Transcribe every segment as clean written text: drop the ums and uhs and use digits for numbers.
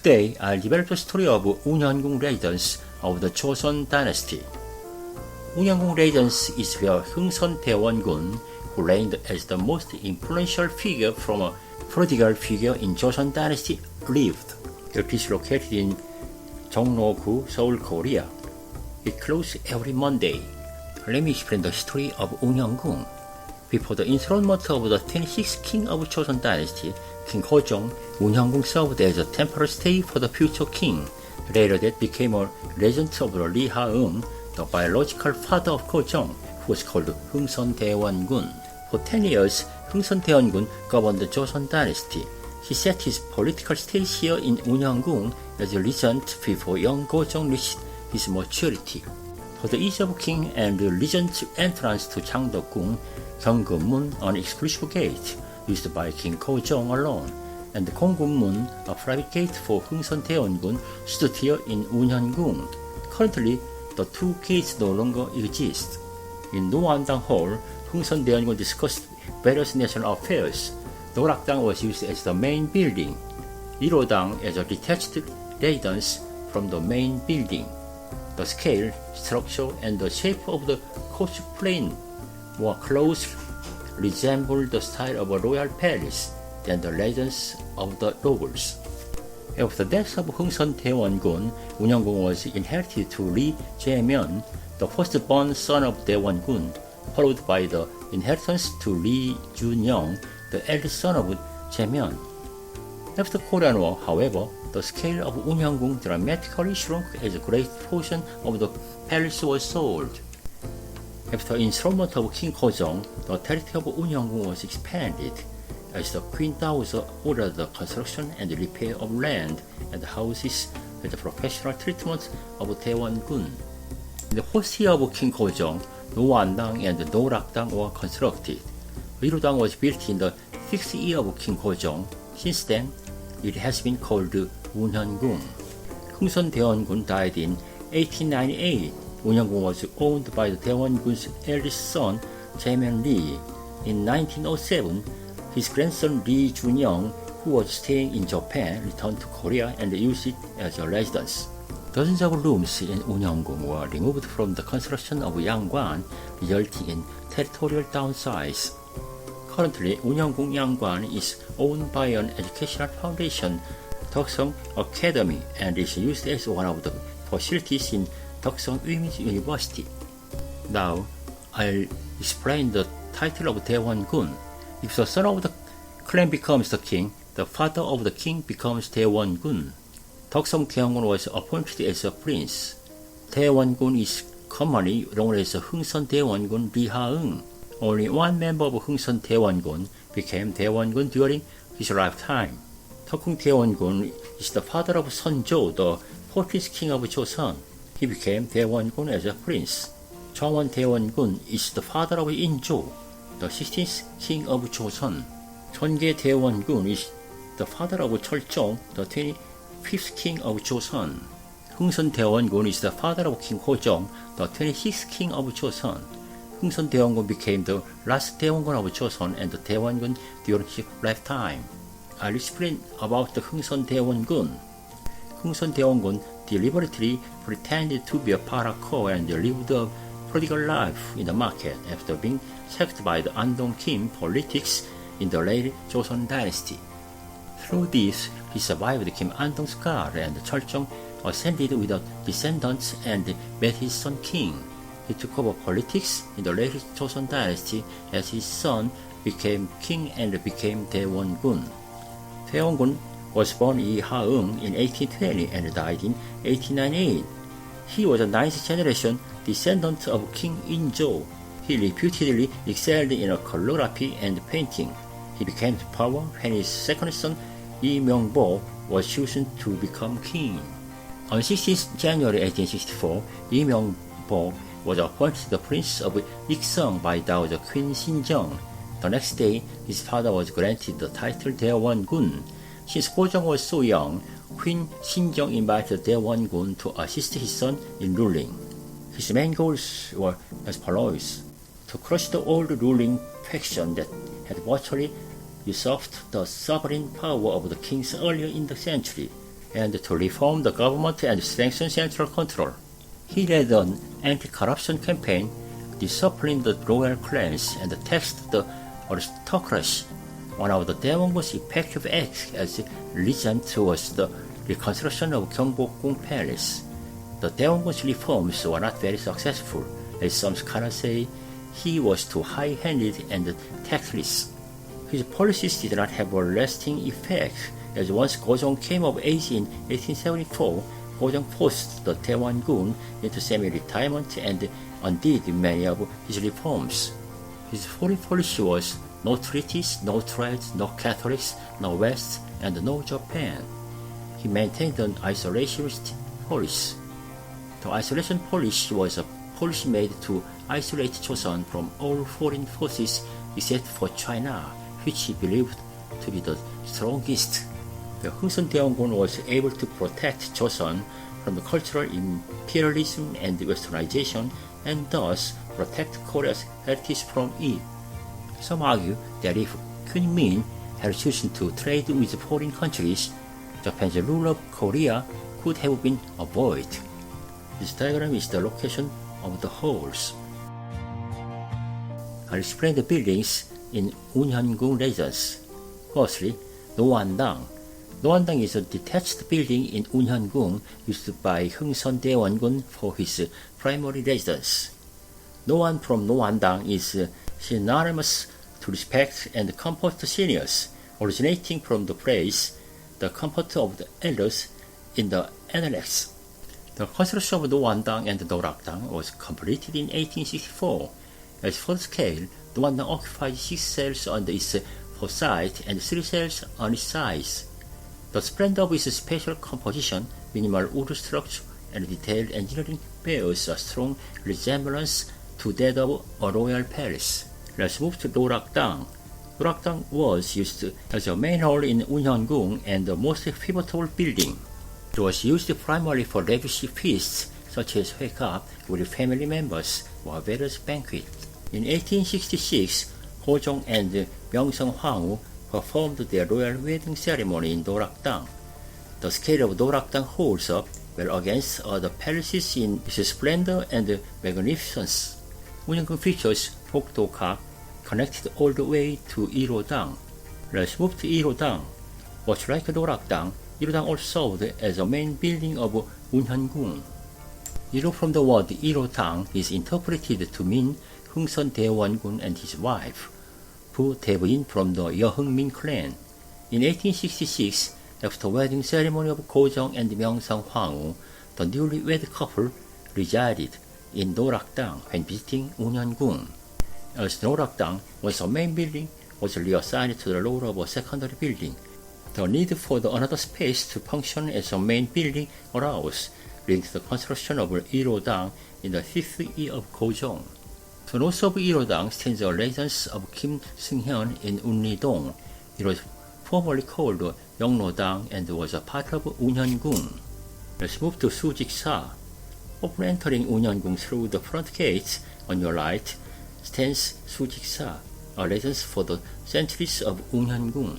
Today, I'll develop the story of Unhyanggung residence of the Joseon dynasty. Unhyanggung residence is where Hungsun Daewon-gun, who reigned as the most influential figure from a political figure in Joseon dynasty, lived. It is located in Jongno-gu, Seoul, Korea. It closes every Monday. Let me explain the story of Unhyanggung. Before the enthronement of the 26th king of Joseon dynasty, King Gojong, Unhyanggung served as a temporary stay for the future king. Later that became a regent of Lee Ha-eung, the biological father of Gojong, who was called Hungsun Daewon-gun. For 10 years, Hungsun Daewon-gun governed the Joseon dynasty. He set his political stage here in Unhyanggung as a regent before young Gojong reached his maturity. For the ease of king and the regent's entrance to Changdeok-gung, Gyeonggun-mun, an exclusive gate used by King Gojong alone, and Gonggun-mun, a private gate for Hungsun Daewon-gun, stood here in Unhyanggung. Currently, the two gates no longer exist. In Noandang Hall, Hungsun Daewon-gun discussed various national affairs. Norakdang was used as the main building, Irodang as a detached residence from the main building. The scale, structure, and the shape of the coach plane more closely resembled the style of a royal palace than the residence of the nobles. After the death of Hungsun Daewon-gun, Unhyanggung was inherited to Lee Jae-myeon, the firstborn son of Daewon-gun, followed by the inheritance to Lee Jun-young, the eldest son of Jae-myeon. After Korean War, however, the scale of Unhyanggung dramatically shrunk as a great portion of the palace was sold. After enthronement of King Gojong, the territory of Unhyanggung was expanded, as the Queen Daozo ordered the construction and repair of land and houses with the professional treatment of Daewon-gun. In the first year of King Gojong, Noandang and Norakdang were constructed. Irodang was built in the 6th year of King Gojong. Since then, it has been called Unhyanggung. Hungsun Daewon-gun died in 1898. Unhyanggung was owned by the Daewon-gun's eldest son, Jae-myeon Lee. In 1907, his grandson Lee Jun-young, who was staying in Japan, returned to Korea and used it as a residence. Dozens of rooms in Unhyanggung were removed from the construction of Yangwan, resulting in territorial downsize. Currently, Unhyanggung Yangwan is owned by an educational foundation, Deokseong Academy, and is used as one of the facilities in Deokseong Women's University. Now, I'll explain the title of Daewon-gun. If the son of the clan becomes the king, the father of the king becomes Daewon-gun. Deokseong Daewon-gun was appointed as a prince. Daewon-gun is commonly known as Hungsun Daewon-gun Lee Ha-eung. Only one member of Hungsun Daewon-gun became Daewon-gun during his lifetime. Deokseong Daewon-gun is the father of Seonjo, the 14th king of Joseon. He became Daewon-gun as a prince. Jongwon Daewon-gun is the father of Injo, the 16th king of Joseon. Cheonggye Daewon-gun is the father of Cheoljeong, the 25th king of Joseon. Hungsun Daewon-gun is the father of King Gojong, the 26th king of Joseon. Hungsun Daewon-gun became the last Daewon-gun of Joseon and the Daewon-gun during his lifetime. I'll explain about the Hungsun Daewon-gun. Hungsun Daewon-gun deliberately pretended to be a paraco and lived a prodigal life in the market after being sacked by the Andong Kim politics in the late Joseon dynasty. Through this, he survived Kim Andong's guard, and Cheoljeong ascended without descendants and made his son king. He took over politics in the late Joseon dynasty as his son became king and became Daewon-gun. Daewon-gun was born Lee Ha-eung in 1820 and died in 1898. He was a ninth generation descendant of King In-jo. He reputedly excelled in calligraphy and painting. He became to power when his second son Lee Myung-bo was chosen to become king. On 16 January 1864, Lee Myung-bo was appointed the Prince of Ikseong by Daozo Queen Sinjeong. The next day, his father was granted the title Daewon-gun. Since Gojong was so young, Queen Sinjeong invited Daewon-gun to assist his son in ruling. His main goals were as follows: to crush the old ruling faction that had virtually usurped the sovereign power of the kings earlier in the century, and to reform the government and strengthen central control. He led an anti-corruption campaign, disciplined the royal clans, and taxed the aristocracy. One of the Daewongun's effective acts as regent was the reconstruction of Gyeongbokgung Palace. The Daewongun's reforms were not very successful, as some scholars say he was too high-handed and tactless. His policies did not have a lasting effect, as once Gojong came of age in 1874, Gojong forced the Daewongun into semi-retirement and undid many of his reforms. His foreign policy was no treaties, no trade, no Catholics, no West, and no Japan. He maintained an isolationist policy. The isolation policy was a policy made to isolate Joseon from all foreign forces except for China, which he believed to be the strongest. The Hungsun Daewongun was able to protect Joseon from the cultural imperialism and westernization, and thus protect Korea's heritage from it. Some argue that if Queen Min had chosen to trade with foreign countries, Japan's rule of Korea could have been avoided. This diagram is the location of the halls. I'll explain the buildings in Unhyungung Residence. Firstly, Noandang. Noandang is a detached building in Unhyungung used by Hungsun Daewongun for his primary residence. Noan from Noandang is synonymous to respect and comfort to seniors, originating from the phrase, the comfort of the elders in the Analects. The construction of Noandang and Norakdang was completed in 1864. As for the scale, Noandang occupies 6 cells on its facade and 3 cells on its sides. The splendor of its spatial composition, minimal wood structure, and detailed engineering bears a strong resemblance to that of a royal palace. Let's move to Norakdang. Norakdang was used as a main hall in Unhyungung and the most pivotal building. It was used primarily for lavish feasts such as Huekap with family members or various banquets. In 1866, Gojong and Myeongseong Hwanghu performed their royal wedding ceremony in Norakdang. The scale of Norakdang holds up well against other palaces in its splendor and magnificence. Unhyungung features Pokdo-gak connected all the way to Irodang. Let's move to Irodang. Much like Norakdang, Irodang also served as a main building of Unhyungung. Iro from the word Irodang is interpreted to mean Hungsun Daewongun and his wife, Pu Dae-in from the Yeohungmin clan. In 1866, after wedding ceremony of Gojong and Myeongseong Hwanghu, the newlywed couple resided in Norakdang when visiting Unhyungung. As Norakdang was a main building, was reassigned to the role of a secondary building. The need for another space to function as a main building arose, leading to the construction of Irodang in the 5th year of Gojong. To the north of Irodang stands the residence of Kim Seung-hyun in Unri-dong. It was formerly called Yeongnodang and was a part of Unhyungung. Let's move to Sujik-sa. Upon entering Unhyungung through the front gates, on your right stands Sujik-sa, a residence for the centuries of Unhyungung.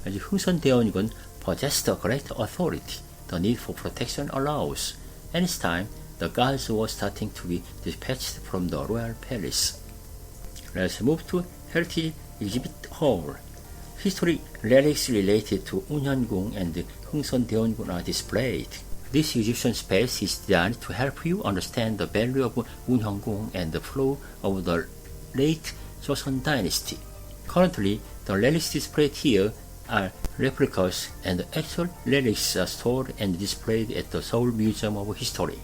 As Hungsun Daewongun possessed a great authority, the need for protection arose. At this time, the guards were starting to be dispatched from the royal palace. Let's move to Heritage Exhibit Hall. Historic relics related to Unhyungung and Hungsun Daewongun are displayed. This exhibition space is designed to help you understand the value of Unhyungung and the flow of the late Joseon dynasty. Currently, the relics displayed here are replicas, and actual relics are stored and displayed at the Seoul Museum of History.